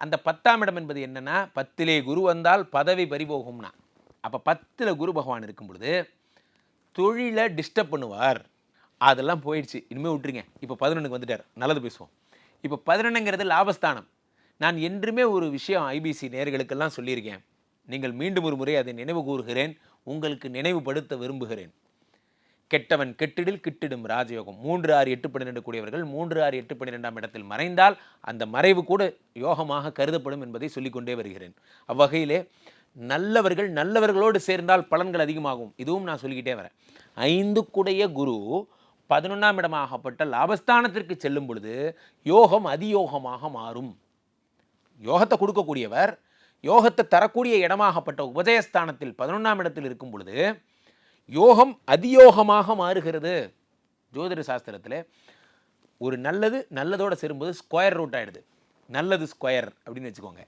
அந்த 10ஆம் இடம் என்பது என்னன்னா 10லே குரு வந்தால் பதவி பறிபோகும்னா. அப்போ 10ல் குரு பகவான் இருக்கும் பொழுது தொழிலை டிஸ்டர்ப் பண்ணுவார். அதெல்லாம் போயிடுச்சு, இனிமேல் விட்டுருங்க. இப்போ 11க்கு வந்துட்டார், நல்லது பேசுவோம். இப்போ 11ங்கிறது லாபஸ்தானம். நான் என்றுமே ஒரு விஷயம் ஐபிசி நேயர்களுக்கெல்லாம் சொல்லியிருக்கேன். நீங்கள் மீண்டும் ஒரு முறை அதை நினைவு கூறுகிறேன், உங்களுக்கு நினைவுபடுத்த விரும்புகிறேன். கெட்டவன் கெட்டிடில் கிட்டிடும் ராஜயோகம். 3, 6, 8, 12 கூடியவர்கள் 3, 6, 8, 12ஆம் இடத்தில் மறைந்தால் அந்த மறைவு கூட யோகமாக கருதப்படும் என்பதை சொல்லிக்கொண்டே வருகிறேன். அவ்வகையிலே நல்லவர்கள் நல்லவர்களோடு சேர்ந்தால் பலன்கள் அதிகமாகும். இதுவும் நான் சொல்லிக்கிட்டே வரேன். 5க்குடைய குரு 11ஆம் இடமாகப்பட்ட லாபஸ்தானத்திற்கு செல்லும் பொழுது யோகம் அதியோகமாக மாறும். யோகத்தை கொடுக்கக்கூடியவர் யோகத்தை தரக்கூடிய இடமாகப்பட்ட உபஜயஸ்தானத்தில் 11ஆம் இடத்தில் இருக்கும் பொழுது யோகம் அதியோகமாக மாறுகிறது. ஜோதிட சாஸ்திரத்தில் ஒரு நல்லது நல்லதோடு சேரும்போது ஸ்கொயர் ரூட் ஆகிடுது. நல்லது ஸ்கொயர் அப்படின்னு வச்சுக்கோங்க.